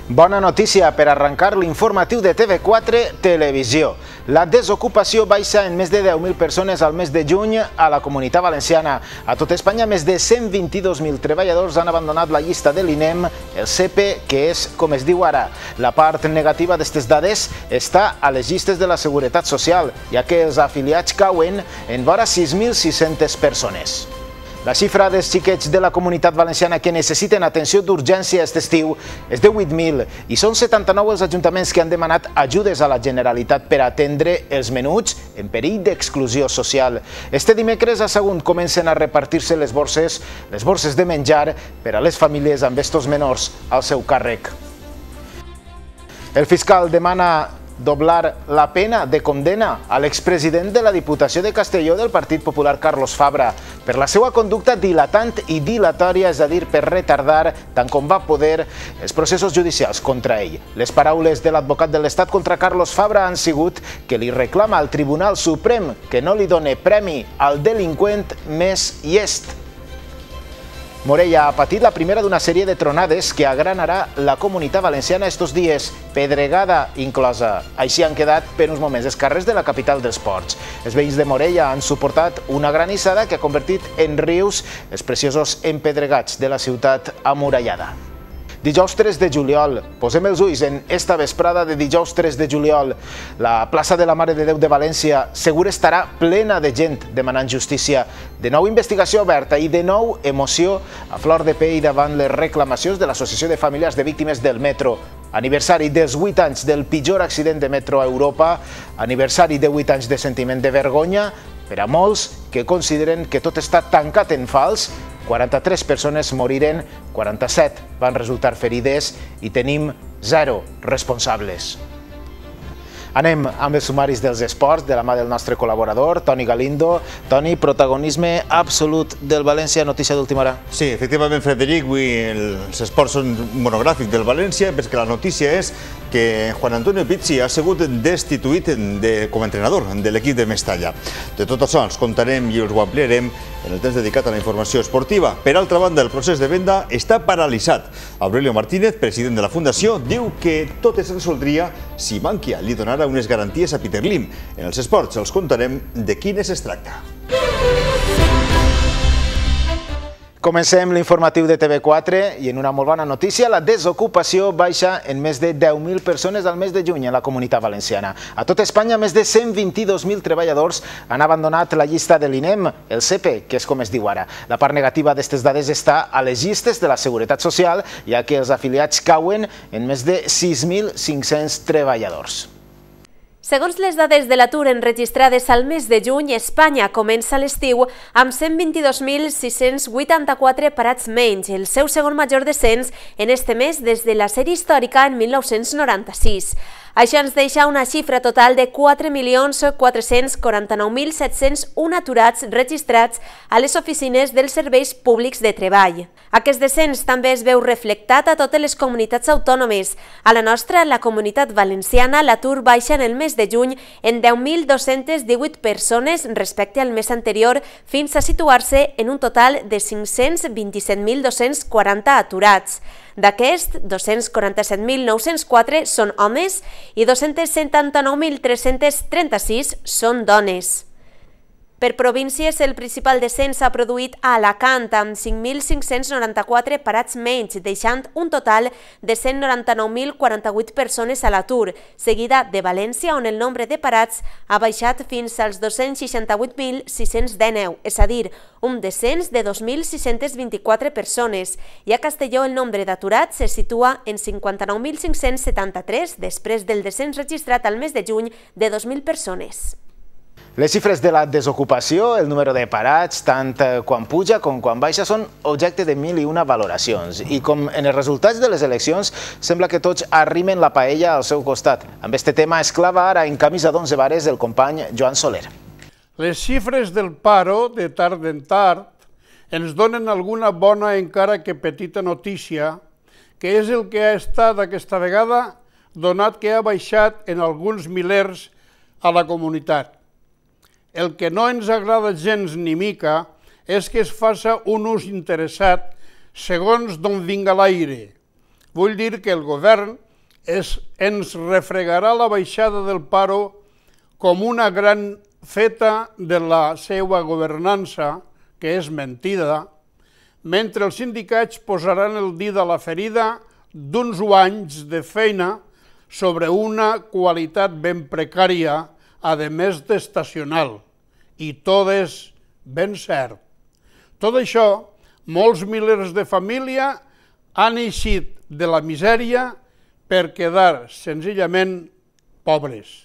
Bona notícia per arrencar l'informatiu de TV4 Televisió. La desocupació baixa en més de 10.000 persones al mes de juny a la Comunitat Valenciana. A tot Espanya, més de 122.000 treballadors han abandonat la llista de l'INEM, el CEPE, que és com es diu ara. La part negativa d'aquestes dades està a les llistes de la Seguretat Social, ja que els afiliats cauen en vora 6.600 persones. La xifra dels xiquets de la Comunitat Valenciana que necessiten atenció d'urgència aquest estiu és de 8.000 i són 79 els ajuntaments que han demanat ajudes a la Generalitat per atendre els menuts en perill d'exclusió social. Este dimecres a Sagunt comencen a repartir-se les borses de menjar per a les famílies amb estos menors al seu càrrec. El fiscal demana doblar la pena de condena a l'expresident de la Diputació de Castelló del Partit Popular, Carlos Fabra, per la seva conducta dilatant i dilatòria, és a dir, per retardar, tant com va poder, els processos judicials contra ell. Les paraules de l'advocat de l'Estat contra Carlos Fabra han sigut que li reclama al Tribunal Suprem que no li doni premi al delinqüent més llest. Morella ha patit la primera d'una sèrie de tronades que agranarà la Comunitat Valenciana estos dies, pedregada inclosa. Així han quedat per uns moments els carrers de la capital dels ports. Els veïns de Morella han suportat una granissada que ha convertit en rius els preciosos empedregats de la ciutat amurallada. Dijous 3 de juliol. Posem els ulls en esta vesprada de dijous 3 de juliol. La plaça de la Mare de Déu de València segur estarà plena de gent demanant justícia. De nou investigació oberta i de nou emoció a flor de pell davant les reclamacions de l'Associació de Familiars de Víctimes del Metro. Aniversari dels 8 anys del pitjor accident de metro a Europa, aniversari de 8 anys de sentiment de vergonya, per a molts que consideren que tot està tancat en fals. 43 persones moriren, 47 van resultar ferides i tenim 0 responsables. Anem amb els sumaris dels esports, de la mà del nostre col·laborador, Toni Galindo. Toni, protagonisme absolut del València, notícia d'última hora. Sí, efectivament, Frederic, avui els esports són monogràfics del València, perquè la notícia és que Juan Antonio Pizzi ha sigut destituït com a entrenador de l'equip de Mestalla. De tot això ens contarem i us ho ampliarem en el temps dedicat a la informació esportiva. Per altra banda, el procés de venda està paralitzat. Aurelio Martínez, president de la Fundació, diu que tot es resoldria si Bankia li donara unes garanties a Peter Lim. En els esports els contarem de quines es tracta. Comencem l'informatiu de TV4 i en una molt bona notícia, la desocupació baixa en més de 10.000 persones al mes de juny a la Comunitat Valenciana. A tot Espanya, més de 122.000 treballadors han abandonat la llista de l'INEM, el CEPE, que és com es diu ara. La part negativa d'aquestes dades està a les llistes de la Seguretat Social, ja que els afiliats cauen en més de 6.500 treballadors. Segons les dades de l'atur enregistrades al mes de juny, Espanya comença l'estiu amb 122.684 parats menys, el seu segon major descens en este mes des de la sèrie històrica en 1996. Això ens deixa una xifra total de 4.449.701 aturats registrats a les oficines dels serveis públics de treball. Aquest descens també es veu reflectat a totes les comunitats autònomes. A la nostra, la Comunitat Valenciana, l'atur baixa en el mes de juny en 10.218 persones respecte al mes anterior, fins a situar-se en un total de 527.240 aturats. D'aquests, 247.904 són homes i 279.336 són dones. Per províncies, el principal descens s'ha produït a Alacant, amb 5.594 parats menys, deixant un total de 199.048 persones a l'atur, seguida de València, on el nombre de parats ha baixat fins als 268.619, és a dir, un descens de 2.624 persones, i a Castelló el nombre d'aturats se situa en 59.573, després del descens registrat al mes de juny de 2.000 persones. Les xifres de la desocupació, el número de parats, tant quan puja com quan baixa, són objecte de 1.001 valoracions. I com en els resultats de les eleccions, sembla que tots arrimen la paella al seu costat. Amb este tema es clava ara en camisa d'11 vares el company Joan Soler. Les xifres del paro, de tard en tard, ens donen alguna bona, encara que petita notícia, que és el que ha estat aquesta vegada, donat que ha baixat en alguns milers a la comunitat. El que no ens agrada gens ni mica és que es faça un ús interessat segons d'on vinga l'aire. Vull dir que el govern ens refregarà la baixada del paro com una gran feta de la seva governança, que és mentida, mentre els sindicats posaran el dit a la ferida d'uns anys de feina sobre una qualitat ben precària, a més d'estacional, i tot és ben cert. Tot això, molts milers de famílies han eixit de la misèria per quedar senzillament pobres.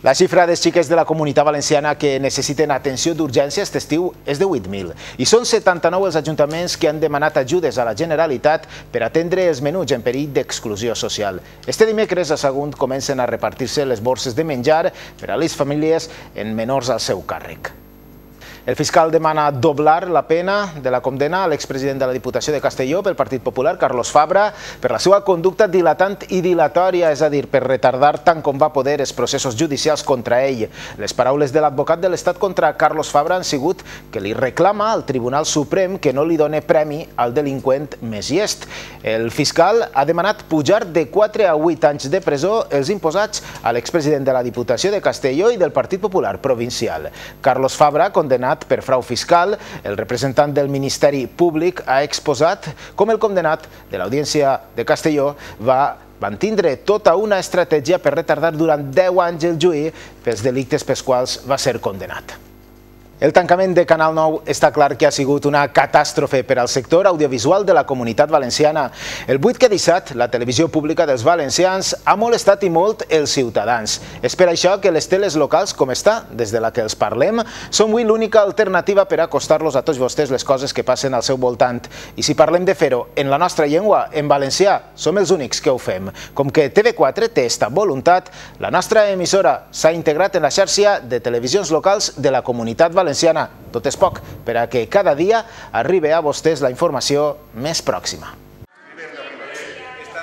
La xifra dels xiquets de la Comunitat Valenciana que necessiten atenció d'urgència aquest estiu és de 8.000 i són 79 els ajuntaments que han demanat ajudes a la Generalitat per atendre els menuts en perill d'exclusió social. Este dimecres a Sagunt comencen a repartir-se les borses de menjar per a les famílies amb menors al seu càrrec. El fiscal demana doblar la pena de la condena a l'expresident de la Diputació de Castelló pel Partit Popular, Carlos Fabra, per la seva conducta dilatant i dilatòria, és a dir, per retardar tant com va poder els processos judicials contra ell. Les paraules de l'advocat de l'Estat contra Carlos Fabra han sigut que li reclama al Tribunal Suprem que no li doni premi al delinqüent més llest. El fiscal ha demanat pujar de 4 a 8 anys de presó els imposats a l'expresident de la Diputació de Castelló i del Partit Popular Provincial. Carlos Fabra, condenat per frau fiscal, el representant del Ministeri Públic ha exposat com el condenat de l'Audiència de Castelló van tindre tota una estratègia per retardar durant 10 anys el juí pels delictes pels quals va ser condenat. El tancament de Canal 9 està clar que ha sigut una catàstrofe per al sector audiovisual de la Comunitat Valenciana. El buit que ha deixat la televisió pública dels valencians ha molestat i molt els ciutadans. És per això que les teles locals, com està, des de la que els parlem, són avui l'única alternativa per acostar-los a tots vostès les coses que passen al seu voltant. I si parlem de fer-ho en la nostra llengua, en valencià, som els únics que ho fem. Com que TV4 té esta voluntat, la nostra emissora s'ha integrat en la xarxa de televisions locals de la Comunitat Valenciana. Tot és poc per a que cada dia arribi a vostès la informació més pròxima.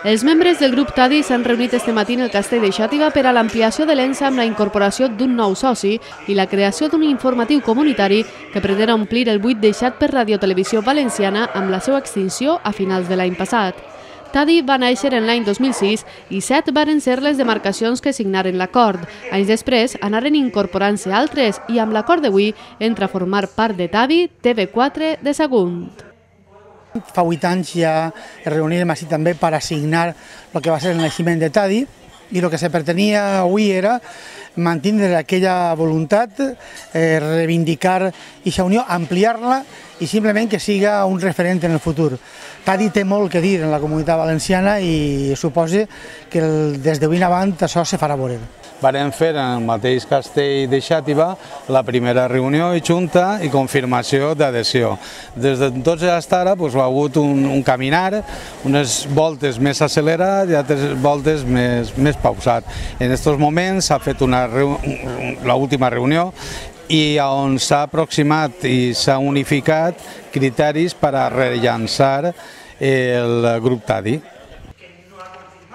Els membres del grup TADI s'han reunit este matí en el Castell de Xàtiva per a l'ampliació de l'ENSA amb la incorporació d'un nou soci i la creació d'un informatiu comunitari que pretén omplir el buit deixat per Radiotelevisió Valenciana amb la seva extinció a finals de l'any passat. TADI va néixer en l'any 2006 i 7 varen ser les demarcacions que signaren l'acord. Anys després anaren incorporant-se altres i amb l'acord d'avui entra a formar part de TADI TV4 de Sagunt. Fa 8 anys ja es reunirem així també per assignar el que va ser el naixement de TADI i el que se pretenia avui era mantenir aquella voluntat, reivindicar aquesta unió, ampliar-la i simplement que siga un referent en el futur. TADI té molt que dir en la Comunitat Valenciana i suposa que des d'avui en avant això se farà veure. Vam fer en el mateix castell de Xàtiva la primera reunió i junta i confirmació d'adhesió. Des de tots fins ara ha hagut un caminar, unes voltes més accelerat i altres voltes més pausat. En aquests moments s'ha fet l'última reunió i on s'ha aproximat i s'ha unificat criteris per a rellançar el grup TADI.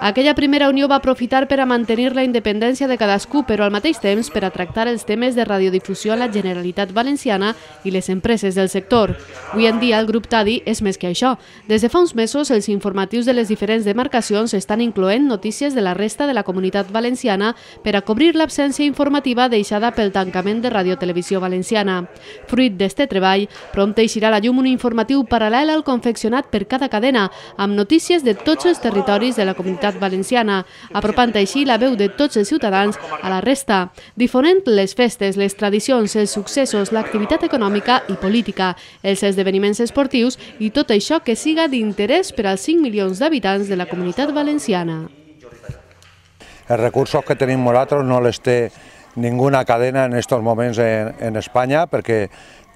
Aquella primera unió va aprofitar per a mantenir la independència de cadascú, però al mateix temps per a tractar els temes de radiodifusió a la Generalitat Valenciana i les empreses del sector. Avui en dia el grup TADI és més que això. Des de fa uns mesos els informatius de les diferents demarcacions estan incloent notícies de la resta de la Comunitat Valenciana per a cobrir l'absència informativa deixada pel tancament de Radiotelevisió Valenciana. Fruit d'este treball, prompte eixirà a la llum un informatiu paral·lel al confeccionat per cada cadena, amb notícies de tots els territoris de la Comunitat Valenciana, apropant així la veu de tots els ciutadans a la resta, difonent les festes, les tradicions, els successos, l'activitat econòmica i política, els esdeveniments esportius i tot això que siga d'interès per als 5 milions d'habitants de la Comunitat Valenciana. Els recursos que tenim nosaltres no els té ninguna cadena en aquests moments en Espanya perquè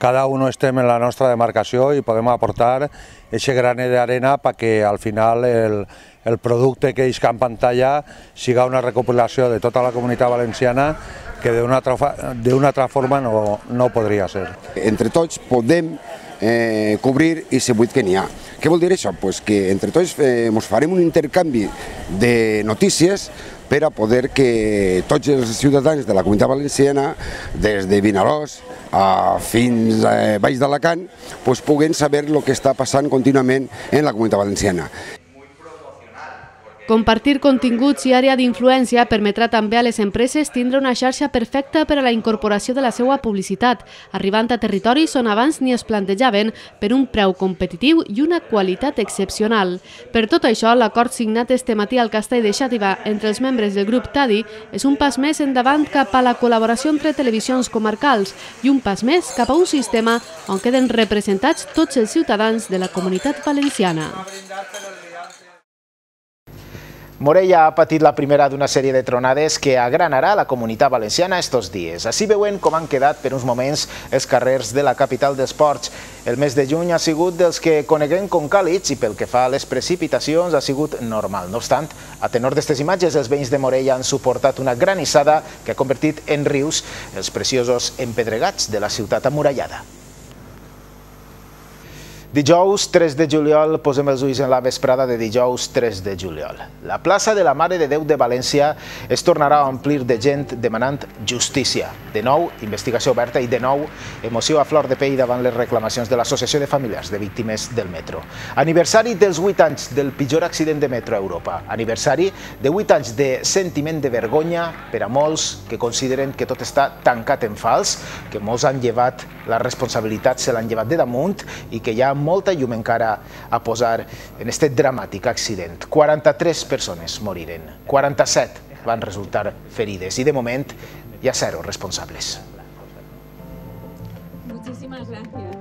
cada uno estem en la nostra demarcació i podem aportar aquest granet d'arena perquè al final el producte que isca en pantalla siga una recopilació de tota la Comunitat Valenciana que d'una altra forma no podria ser. Entre tots podem cobrir aquest buit que n'hi ha. Què vol dir això? Pues que entre tots ens farem un intercanvi de notícies per a poder que tots els ciutadans de la Comunitat Valenciana, des de Vinaròs fins a Baix d'Alacant, puguen saber el que està passant contínuament en la Comunitat Valenciana. Compartir continguts i àrea d'influència permetrà també a les empreses tindre una xarxa perfecta per a la incorporació de la seva publicitat, arribant a territoris on abans ni es plantejaven per un preu competitiu i una qualitat excepcional. Per tot això, l'acord signat este matí al Castell de Xàtiva entre els membres del grup TADI és un pas més endavant cap a la col·laboració entre televisions comarcals i un pas més cap a un sistema on queden representats tots els ciutadans de la Comunitat Valenciana. Morella ha patit la primera d'una sèrie de tronades que agranarà la Comunitat Valenciana estos dies. Així veuen com han quedat per uns moments els carrers de la capital d'esports. El mes de juny ha sigut dels que coneguem com càlids i pel que fa a les precipitacions ha sigut normal. No obstant, a tenor d'aquestes imatges, els veïns de Morella han suportat una granissada que ha convertit en rius els preciosos empedregats de la ciutat amurallada. Dijous 3 de juliol, posem els ulls en la vesprada de dijous 3 de juliol. La plaça de la Mare de Déu de València es tornarà a omplir de gent demanant justícia. De nou, investigació oberta i de nou, emoció a flor de pell davant les reclamacions de l'Associació de Familiars de Víctimes del Metro. Aniversari dels 8 anys del pitjor accident de metro a Europa. Aniversari de 8 anys de sentiment de vergonya per a molts que consideren que tot està tancat en fals, que molts han llevat la responsabilitat, se l'han llevat de damunt i que hi ha molta llum encara a posar en aquest dramàtic accident. 43 persones moriren, 47 van resultar ferides i de moment hi ha 0 responsables. Muchísimas gracias.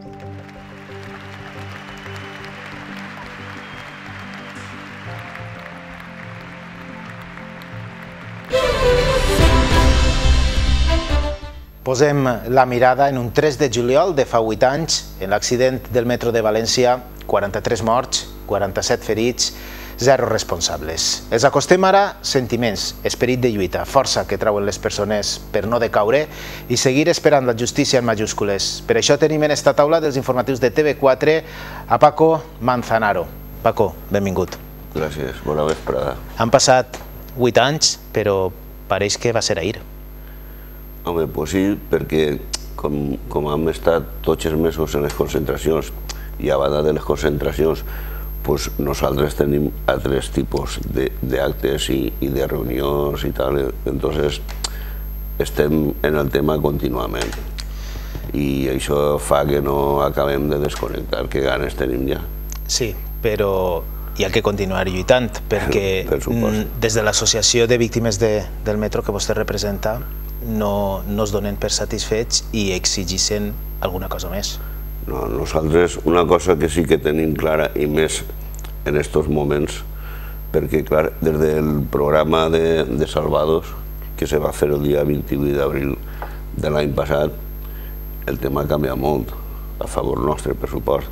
Posem la mirada en un 3 de juliol de fa 8 anys, en l'accident del metro de València, 43 morts, 47 ferits, 0 responsables. Els acostem ara sentiments, esperit de lluita, força que trauen les persones per no decaure i seguir esperant la justícia en majúscules. Per això tenim en esta taula dels informatius de TV4 a Paco Manzanaro. Paco, benvingut. Gràcies, bona vesprada. Han passat 8 anys, però pareix que va ser ahir. Home, doncs sí, perquè com hem estat tots els mesos en les concentracions i a banda de les concentracions, nosaltres tenim altres tipus d'actes i de reunions i tal, entonces estem en el tema contínuament i això fa que no acabem de desconnectar, que ganes tenim ja. Sí, però hi ha que continuar lluitant, perquè des de l'Associació de Víctimes del Metro que vostè representa no es donen per satisfets i exigeixen alguna cosa més. No, nosaltres una cosa que sí que tenim clara, i més en aquests moments, perquè clar, des del programa de Salvados, que se va fer el dia 28 d'abril de l'any passat, el tema ha canviat molt, a favor nostre, per supost,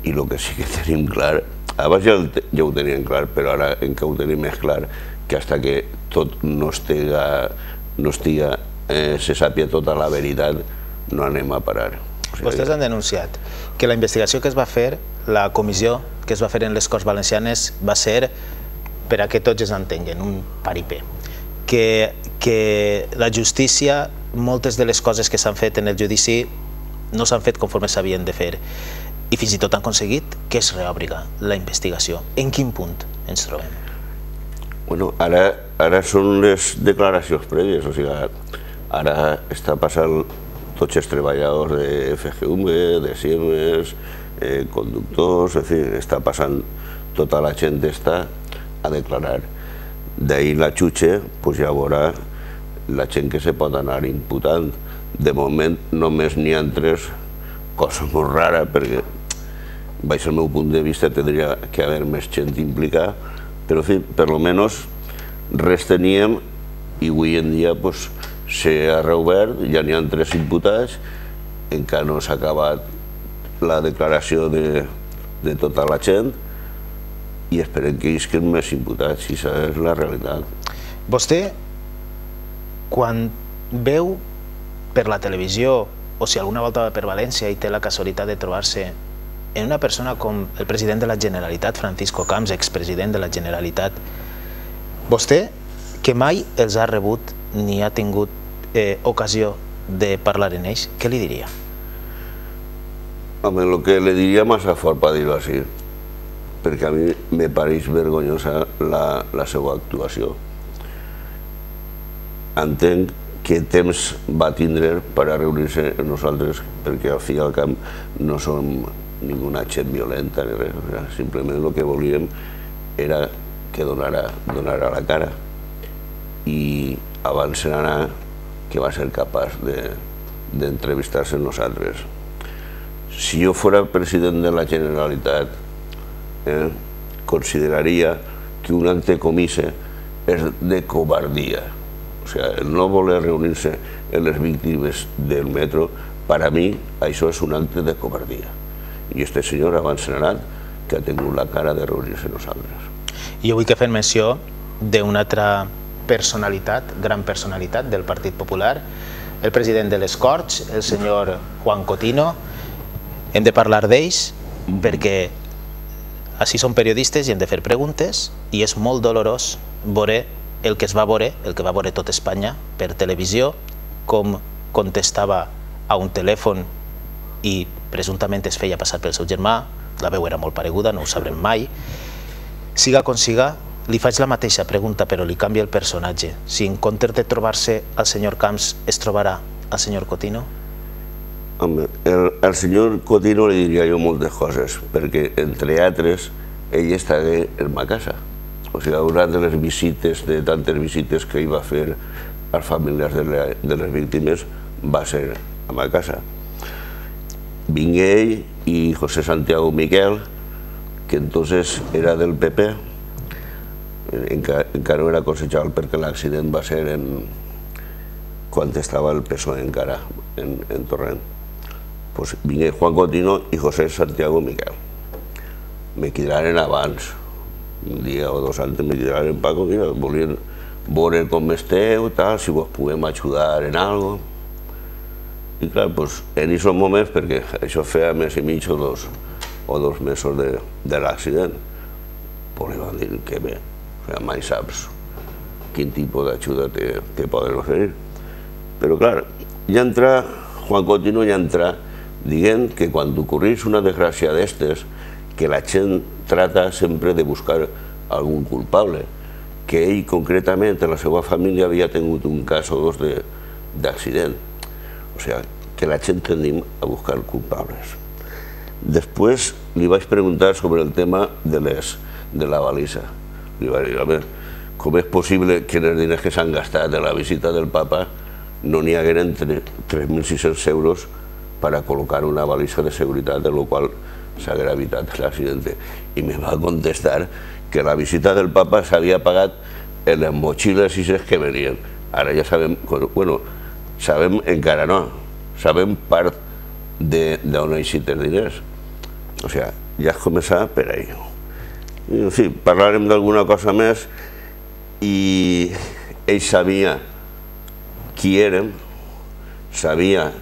i el que sí que tenim clar, abans ja ho teníem clar, però ara encara ho tenim més clar, que fins que tot no se sàpia tota la veritat, no anem a parar. Vostès han denunciat que la investigació que es va fer, la comissió que es va fer en les Corts Valencianes, va ser, per a que tots es entenguen, un paripé. Que la justícia, moltes de les coses que s'han fet en el judici no s'han fet conforme s'havien de fer. I fins i tot han aconseguit que es reobriga la investigació. En quin punt ens trobem? Bueno, ara són les declaracions prèvies, o sigui, ara està passant tots els treballadors de FGV, de Siemens, conductors, en fi, està passant, tota la gent està a declarar. D'ahir la jutge ja veurà la gent que se pot anar imputant. De moment només n'hi ha 3, cosa molt rara, perquè baix el meu punt de vista tindria que haver més gent implicada, però en fi, per almenys res teníem i avui en dia s'ha reobert, ja n'hi ha 3 imputats, encara no s'ha acabat la declaració de tota la gent i esperem que hi isquen més imputats, si això és la realitat. Vostè, quan veu per la televisió o si alguna volta va per València i té la casualitat de trobar-se en una persona com el president de la Generalitat, Francisco Camps, expresident de la Generalitat, vostè, que mai els ha rebut ni ha tingut ocasió de parlar en ells, què li diria? Home, el que li diria massa fort per dir-ho així. perquè a mi me pareix vergonyosa la seva actuació. Entenc que temps va tindre per a reunir-se amb nosaltres, perquè al fi i al cap no som ninguna gent violenta ni res, simplement el que volíem era que donara la cara, i abans d'anar que va ser capaç d'entrevistar-se amb nosaltres. Si jo fos president de la Generalitat, consideraria que un acte comís és de covardia. O sigui, el no voler reunir-se amb les víctimes del metro, per a mi, això és un acte de covardia. I este senyor abans n'ha anat que ha tingut la cara de reunir-se amb nosaltres. I jo vull que fem menció d'una altra personalitat, gran personalitat del Partit Popular, el president de les Corts, el senyor Juan Cotino. Hem de parlar d'ells perquè així som periodistes i hem de fer preguntes, i és molt dolorós veure el que es va veure, el que va veure tot Espanya per televisió, com contestava a un telèfon i presumptament es feia passar pel seu germà, la veu era molt pareguda, no ho sabrem mai. Siga com siga, li faig la mateixa pregunta, però li canvia el personatge. Si en comptes de trobar-se al senyor Camps es trobarà al senyor Cotino? Home, al senyor Cotino li diria jo moltes coses, perquè entre altres ell estava en ma casa. O sigui, una de les visites, de tantes visites que ell va fer als familiars de les víctimes, va ser a ma casa. Vingué ell i José Santiago Miquel, que entonces era del PP, encara no era concejal perquè l'accident va ser quan estava el PSOE encara en Torrent. Pues vingué Juan Cotino i José Santiago Miquel. Me quedaren abans, un dia o dos antes me quedaren, Paco, mira, volien veure com esteu, si vos podem ajudar en algo. I clar, en aquests moments, perquè això feia mes i mig o 2 mesos de l'accident, li van dir que bé, mai saps quin tipus d'ajuda te poden oferir. Però clar, ja entra, Juan Cotino ja entra dient que quan ocorreix una desgràcia d'estes, que la gent trata sempre de buscar algun culpable, que ell concretament en la seva família havia tingut un cas o dos d'accident. O sigui, que la gent tendim a buscar culpables. Després li vaig preguntar sobre el tema de la balisa. Li vaig dir, a veure, com és possible que els diners que s'han gastat en la visita del papa no n'hi hagueren 3.600 euros per a col·locar una balisa de seguretat, en la qual s'haguera evitat l'accident. I me va contestar que la visita del papa s'havia pagat en les motxilles i que venien. Ara ja sabem, bueno, sabem encara no, sabem part d'on han eixit els diners. O sigui, ja has començat per ahí. En fi, parlarem d'alguna cosa més, i ell sabia qui érem, sabia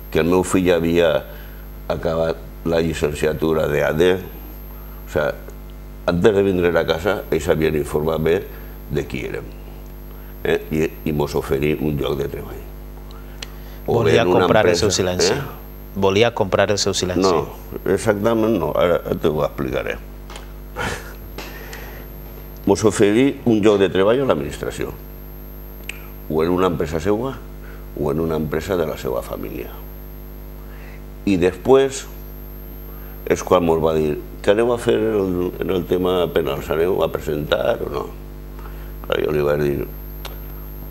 que el meu fill havia acabat la llicenciatura d'AD, o sigui, antes de vindre a casa, ells havien informat bé de qui érem, i mos oferí un lloc de treball. Volia comprar el seu silenci. Volia comprar el seu silenci. No, exactament no, ara te ho explicaré. Mos oferí un lloc de treball a l'administració, o en una empresa seva, o en una empresa de la seva família. I després és quan ens va dir, què aneu a fer en el tema penal? S'aneu a presentar o no? Jo li vaig dir,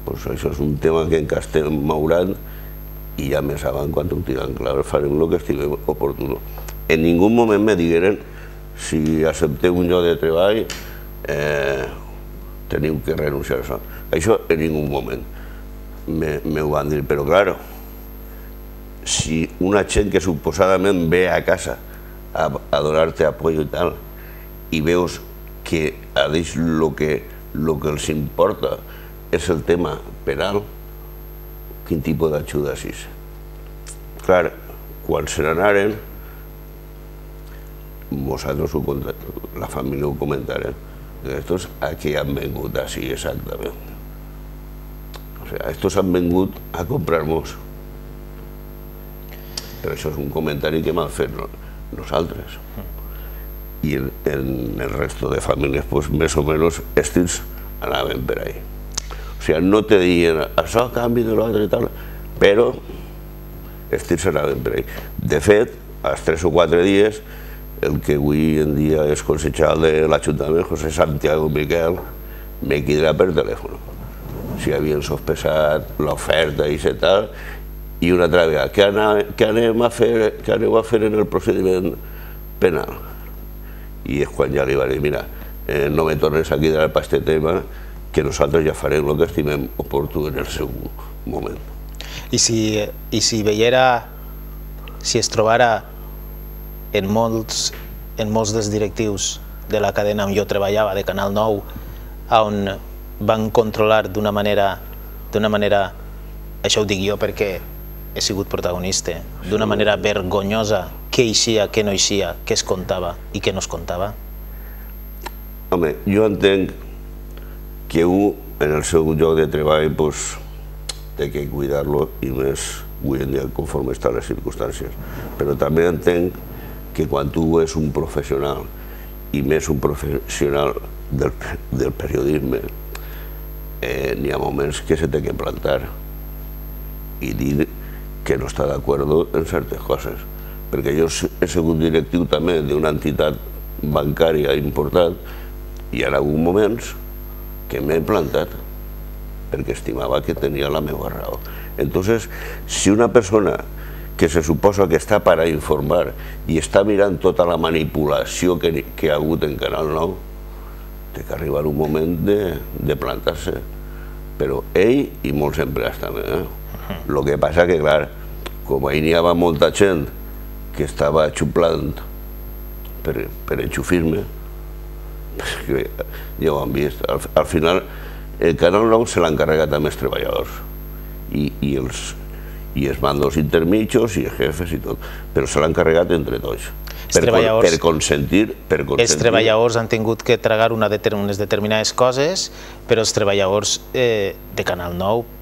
això és un tema que encara estem maurant i ja més avant, quan ho tindran clar, farem el que estigui oportuno. En ningú moment me digueren, si accepteu un lloc de treball, teniu que renunciar a això. Això en ningú moment me ho van dir, però clar, si una gent que suposadament ve a casa a donar-te apoyo i tal, i veus que a ells el que els importa és el tema penal, quin tipus d'ajuda és? Clar, quan se n'anaren, nosaltres, la família ho comentarem, estos a què han vengut així exactament? O sigui, estos han vengut a comprar-nos. Però això és un comentari que m'han fet nosaltres. i en el resto de famílies, més o menys, els tirs anaven per ahí. O sigui, no te diuen això a canvi de l'altre i tal, però els tirs anaven per ahí. De fet, als 3 o 4 dies, el que avui en dia és consellero de l'Ajuntament, José Santiago Miquel, me quedarà per telèfon. Si havien sospesat l'oferta i tal, i una altra vegada, què aneu a fer en el procediment penal? I és quan ja li va dir, mira, no me tornes a quedar per aquest tema, que nosaltres ja farem el que estimem oportú en el seu moment. I si veiera, si es trobara en molts dels directius de la cadena on jo treballava, de Canal 9, on van controlar d'una manera, això ho dic jo perquè he sigut protagonista, d'una manera vergonyosa, què eixia, què no eixia, què es contava i què no es contava? Home, jo entenc que en el seu lloc de treball té que cuidar-lo i més avui en dia conforme estan les circumstàncies. Però també entenc que quan tu és un professional i més un professional del periodisme, n'hi ha moments que se té que plantar i dir que no està d'acord en certes coses. Perquè jo he sigut directiu també d'una entitat bancària important i hi ha hagut moments que m'he plantat perquè estimava que tenia la meva raó. Entonces, si una persona que se suposa que està per a informar i està mirant tota la manipulació que hi ha hagut en Canal 9, té que arribar un moment de plantar-se. Però ell i molts empleats també. El que passa que, clar, com ahir n'hi havia molta gent que estava xuplant per enxufir-me, ja ho han vist. Al final, el Canal 9 se l'ha encarregat amb els treballadors i els mandos intermitjos i els jefes i tot, però se l'ha encarregat entre tots. Per consentir... Els treballadors han tingut que tragar unes determinades coses, però els treballadors de Canal 9,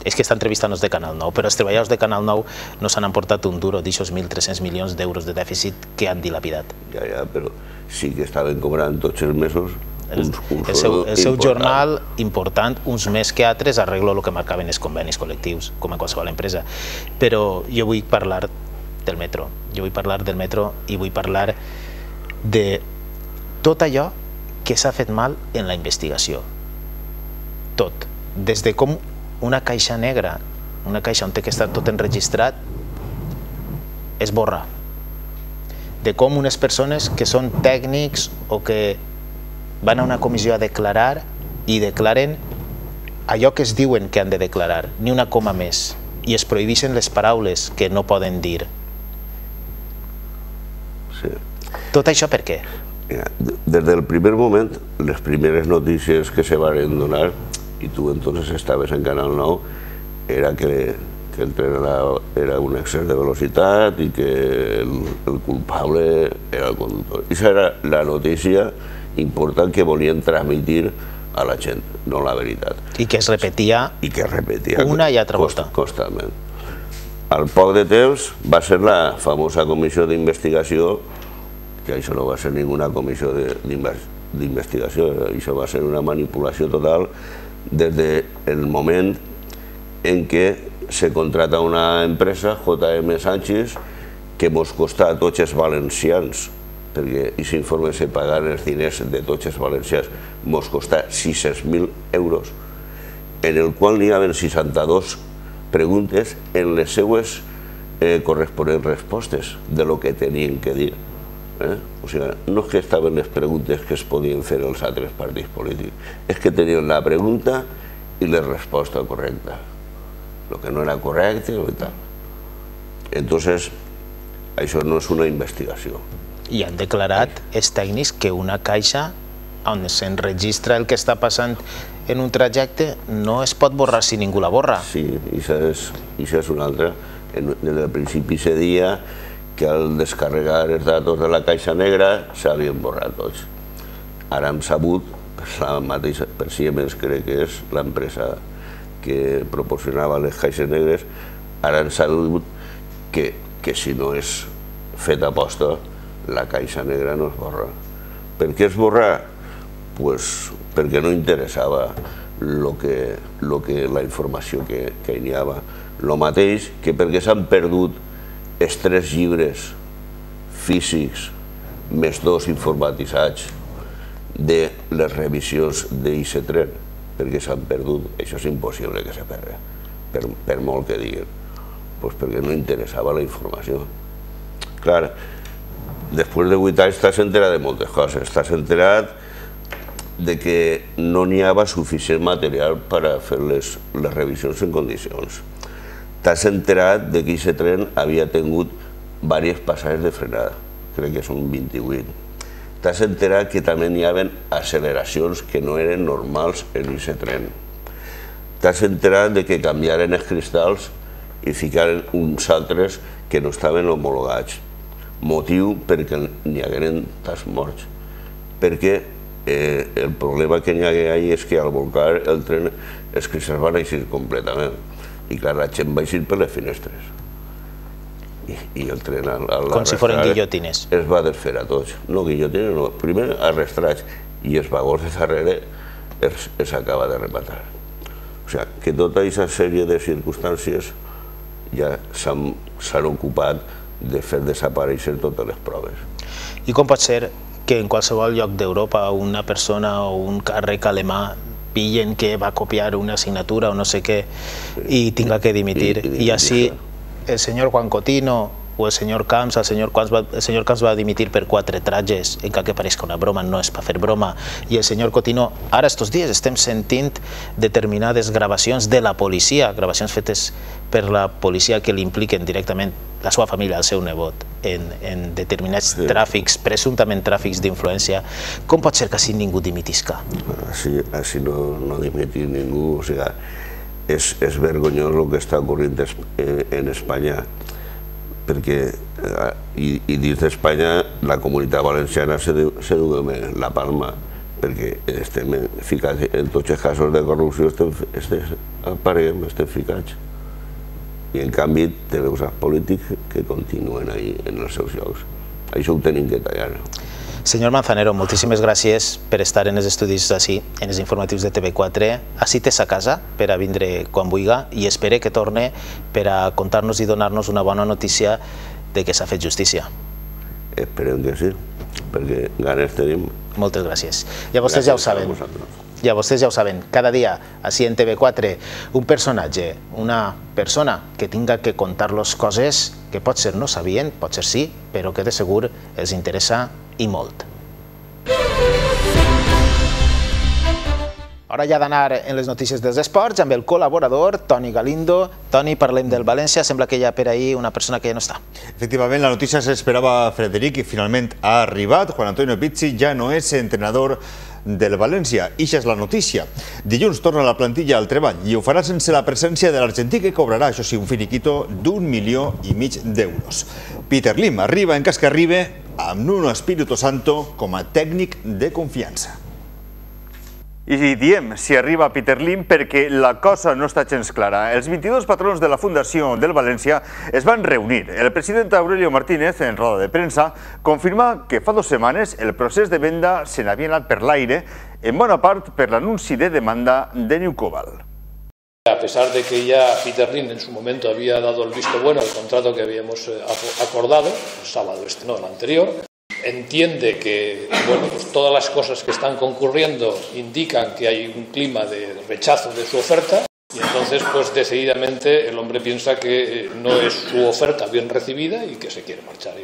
és que està entrevistant els de Canal 9, però els treballadors de Canal 9 no s'han emportat un duro d'aixòs 1.300 milions d'euros de dèficit que han dilapidat. Ja, però sí que estaven cobrant tots els mesos el seu jornal important, uns més que altres, arreglo el que marcaven els convenis col·lectius, com a qualsevol empresa. Però jo vull parlar del metro. Jo vull parlar del metro i vull parlar de tot allò que s'ha fet mal en la investigació. Tot. Des de com una caixa negra, una caixa on té que estar tot enregistrat, es borra. De com unes persones que són tècnics o que van a una comissió a declarar i declaren allò que es diuen que han de declarar, ni una coma més, i es prohibeixen les paraules que no poden dir. Tot això per què? Des del primer moment, les primeres notícies que se van donar, i tu entonces estaves en Canal 9, era que el tren era un excés de velocitat i que el culpable era el conductor. I aquesta era la notícia important que volien transmitir a la gent, no la veritat. I que es repetia una i altra volta. Constantment. Al poc de temps va ser la famosa comissió d'investigació, que això no va ser ninguna comissió d'investigació, això va ser una manipulació total des del moment en què se contrata una empresa, JM Sánchez, que ens costa a tots els valencians, perquè aquest informe se paguen els diners de tots els valencians, ens costa 600.000 euros, en el qual n'hi havia 62 preguntes en les seues corresponents respostes de lo que tenien que dir. O sigui, no és que estaven les preguntes que es podien fer els altres partits polítics, és que tenien la pregunta i la resposta correcta. El que no era correcte i tal. Entonces, això no és una investigació. I han declarat els tècnics que una caixa on s'enregistra el que està passant en un trajecte no es pot borrar si ningú la borra. Sí, i això és una altra. Des del principi se deia que al descarregar els datos de la caixa negra s'havien borrat tots. Ara hem sabut, per Siemens crec que és l'empresa que proporcionava les caixes negres, ara hem sabut que si no és fet a posta, la caixa negra no esborra. Per què esborrar? Pues perquè no interessava la informació que hi havia. El mateix que perquè s'han perdut els 3 llibres físics més 2 informatitzats de les revisions d'IC3, perquè s'han perdut. Això és impossible que se perdi, per molt que diguin. Doncs perquè no interessava la informació. Clar, després de 8 anys t'has enterat de moltes coses. T'has enterat de que no n'hi havia suficient material per a fer les revisions en condicions. T'has enterat de que aquest tren havia tingut diverses passades de frenada, crec que són 28. T'has enterat que també n'hi havia acceleracions que no eren normals en aquest tren. T'has enterat de que canviaren els cristalls i ficaren uns altres que no estaven homologats. Motiu perquè n'hi hagueren tants morts. Perquè el problema que n'hi hagué ahí és que al volcar el tren els cristalls van eixir completament. I clar, la gent va eixir per les finestres. I el tren com si foren guillotines. Es va desfer a tots. No guillotines, no. Primer arrastrats i els vagons de darrere es acaba de rematar. O sigui, que tota aquesta sèrie de circumstàncies ja s'han ocupat de fer desaparèixer totes les proves. I com pot ser que en qualsevol lloc d'Europa una persona o un càrrec alemà pillen que va copiar una assignatura o no sé què i tinga que dimitir? I així el senyor Juan Cotino o el senyor Camps, el senyor Camps va dimitir per 4 tratges, encara que pareixca una broma, no és per fer broma, i el senyor Cotino, ara estos dies estem sentint determinades gravacions de la policia, gravacions fetes per la policia que l'impliquen directament la seva família, el seu nebot, en determinats tràfics, presumptament tràfics d'influència. Com pot ser que així ningú dimitisca? Així no dimitir ningú, o sigui, és vergonyós el que està ocorrent en Espanya, perquè, i dins d'Espanya, la Comunitat Valenciana se diu la palma, perquè estem ficats en tots els casos de corrupció, estem ficats. I en canvi te veus els polítics que continuen ahí en els seus llocs. Això ho tenim que tallar. Senyor Manzanero, moltíssimes gràcies per estar en els estudis així, en els informatius de TV4. Així t'és a casa per a vindre quan vulgui i espere que torne per a contar-nos i donar-nos una bona notícia de que s'ha fet justícia. Esperem que sí, perquè ganes tenim. Moltes gràcies. Ja vostès ja ho saben. Ja vostès ja ho saben, cada dia, així en TV4, un personatge, una persona que tinga que contar-los coses que potser no sabien, potser sí, però que de segur els interessa i molt. Hora ja d'anar en les notícies dels esports amb el col·laborador Toni Galindo. Toni, parlem del València, sembla que hi ha per ahí una persona que ja no està. Efectivament, la notícia s'esperava Frederic i finalment ha arribat. Juan Antonio Pizzi ja no és entrenador del València. Ixa és la notícia. Dilluns torna la plantilla al treball i ho farà sense la presència de l'argentí que cobrarà, això sí, un finiquito d'1,5 milions d'euros. Peter Lim arriba en cas que arribi amb Nuno Espíritu Santo com a tècnic de confiança. I diem si arriba Peter Lim perquè la cosa no està gens clara. Els 22 patrons de la Fundació del València es van reunir. El president Aurelio Martínez, en roda de premsa, confirma que fa 2 setmanes el procés de venda se n'havia anat per l'aire, en bona part per l'anunci de demanda de Newcobalt. A pesar de que ya Peter Lim en su momento había dado el visto bueno al contrato que habíamos acordado, el sábado no, el anterior, entiende que pues todas las cosas que están concurriendo indican que hay un clima de rechazo de su oferta y entonces pues decididamente el hombre piensa que no es su oferta bien recibida y que se quiere marchar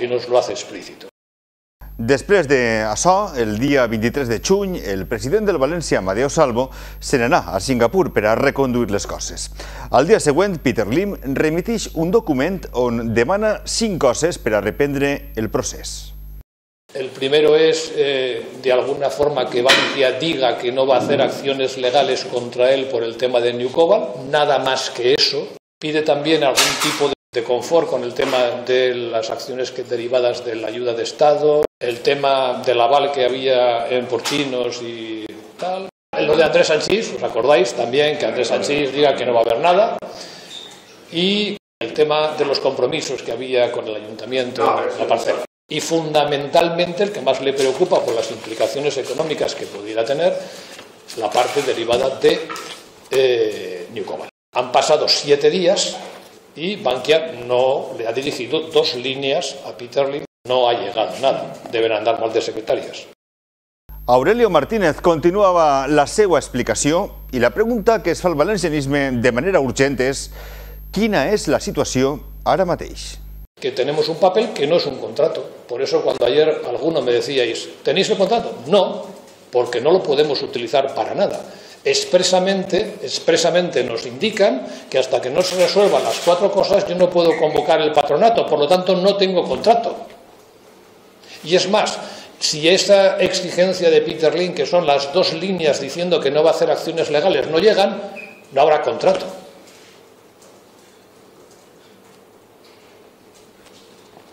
y nos lo hace explícito. Després d'això, el dia 23 de juny, el president del València, Amadeo Salvo, se n'anà a Singapur per a reconduir les coses. Al dia següent, Peter Lim remiteix un document on demana 5 coses per a reprendre el procés. El primero es, de alguna forma, que Valencia diga que no va a hacer acciones legales contra él por el tema de Newcobalt, nada más que eso. Pide también algún tipo de confort con el tema de las acciones derivadas de la ayuda de Estado, el tema del aval que había en Porchinos y tal. Lo de Andrés Sanchís, ¿os acordáis también que Andrés Sanchís diga que no va a haber nada? Y el tema de los compromisos que había con el ayuntamiento en la parcela. y fundamentalmente el que más le preocupa por las implicaciones económicas que pudiera tener la parte derivada de New Cobalt. Han pasado 7 días y Bankia no le ha dirigido 2 líneas a Peter Lim, no ha llegado nada, deben andar molt de secretàries. Aurelio Martínez continuava la seva explicació i la pregunta que es fa al valencianisme de manera urgent és quina és la situació ara mateix. Que tenemos un papel que no es un contrato. Por eso cuando ayer alguno me decíais, ¿tenéis el contrato? No, porque no lo podemos utilizar para nada. Expresamente nos indican que hasta que no se resuelvan las 4 cosas yo no puedo convocar el patronato, por lo tanto no tengo contrato. Y es más, si esa exigencia de Peter Lim, que son las 2 líneas diciendo que no va a hacer acciones legales, no llegan, no habrá contrato.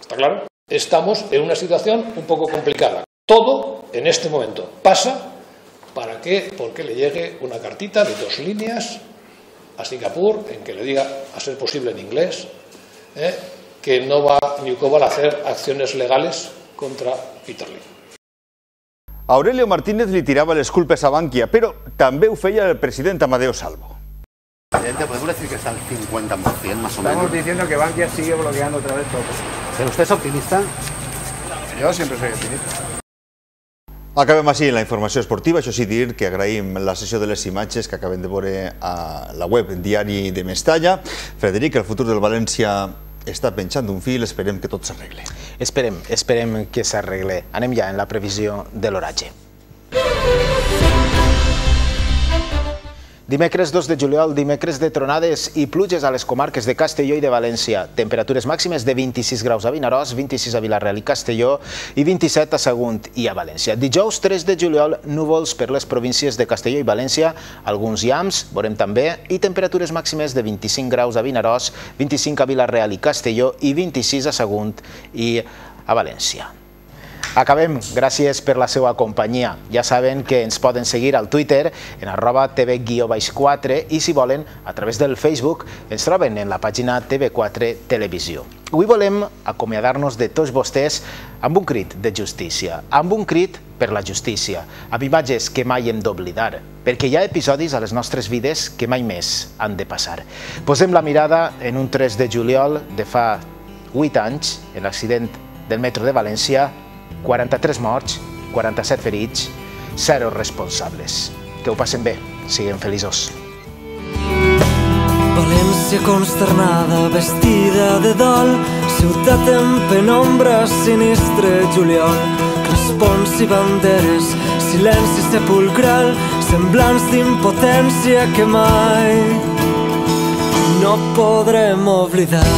¿Está claro? Estamos en una situación un poco complicada. Todo, en este momento, pasa para que, porque le llegue una cartita de 2 líneas a Singapur, en que le diga, a ser posible en inglés, que no va New Cobalt a hacer acciones legales contra Peter Lim. Aurelio Martínez li tirava les culpes a Bankia, però també ho feia el president Amadeo Salvo. Presidente, ¿podemos decir que está al 50% más o menos? Estamos diciendo que Bankia sigue bloqueando otra vez todo. ¿Pero usted es optimista? Yo siempre soy optimista. Acabem així la informació esportiva, això sí dir que agraïm la sessió de les imatges que acabem de veure a la web Diari de Mestalla. Frederic, el futur del València està penjant un fil, esperem que tot s'arregle. Esperem que s'arregle. Anem ja en la previsió de l'oratge. Dimecres 2 de juliol, dimecres de tronades i pluges a les comarques de Castelló i de València. Temperatures màximes de 26 graus a Vinaròs, 26 a Vila-real i Castelló i 27 a Sagunt i a València. Dijous 3 de juliol, núvols per les províncies de Castelló i València, alguns llamps, veurem també, i temperatures màximes de 25 graus a Vinaròs, 25 a Vila-real i Castelló i 26 a Sagunt i a València. Acabem. Gràcies per la seva companyia. Ja saben que ens poden seguir al Twitter en @tv_4 i si volen, a través del Facebook, ens troben en la pàgina TV4 Televisió. Avui volem acomiadar-nos de tots vostès amb un crit de justícia, amb un crit per la justícia, amb imatges que mai hem d'oblidar, perquè hi ha episodis a les nostres vides que mai més han de passar. Posem la mirada en un 3 de juliol de fa 8 anys, en l'accident del metro de València, 43 morts, 47 ferits, 0 responsables. Que ho passen bé, siguin feliços. València consternada, vestida de dol, ciutat en penombra, sinistre juliol, crespons i banderes, silenci sepulcral, semblants d'impotència que mai no podrem oblidar.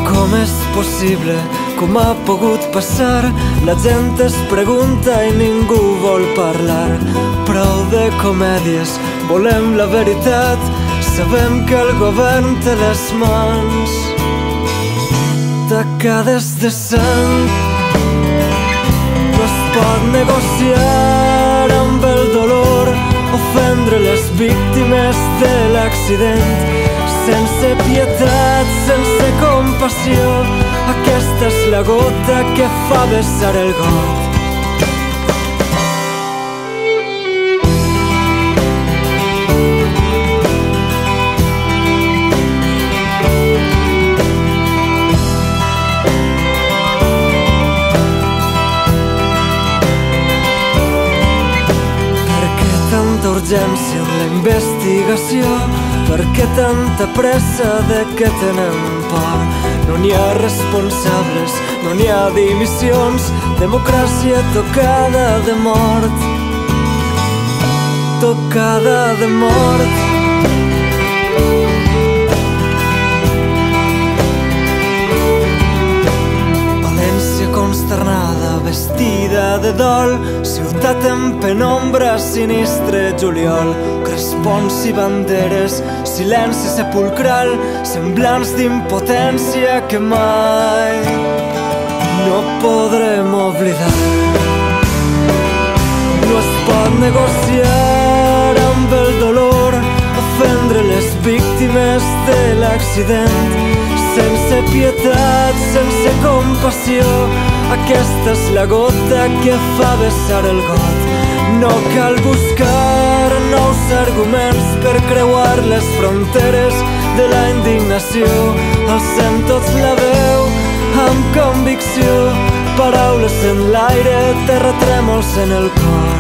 Com és possible? Com ha pogut passar? La gent es pregunta i ningú vol parlar. Prou de comèdies, volem la veritat. Sabem que el govern té les mans tacades de sang. No es pot negociar amb el dolor, ofendre les víctimes de l'accident. Sense pietat, sense compassió, aquesta és la gota que fa vessar el got. Per què tanta urgència en la investigació? Per què tanta pressa de què tenen por? No n'hi ha responsables, no n'hi ha dimissions, democràcia tocada de mort, tocada de mort. València consternada, vestida de dol, ciutat en penombra, sinistre juliol, crespons i banderes, silenci sepulcral, semblants d'impotència que mai no podrem oblidar. No es pot negociar amb el dolor, ofendre les víctimes de l'accident. Sense pietat, sense compassió, aquesta és la gota que fa vessar el got. No cal buscar nous arguments per creuar les fronteres de la indignació. Alcem tots la veu amb convicció, paraules en l'aire, terratrèmols en el cor.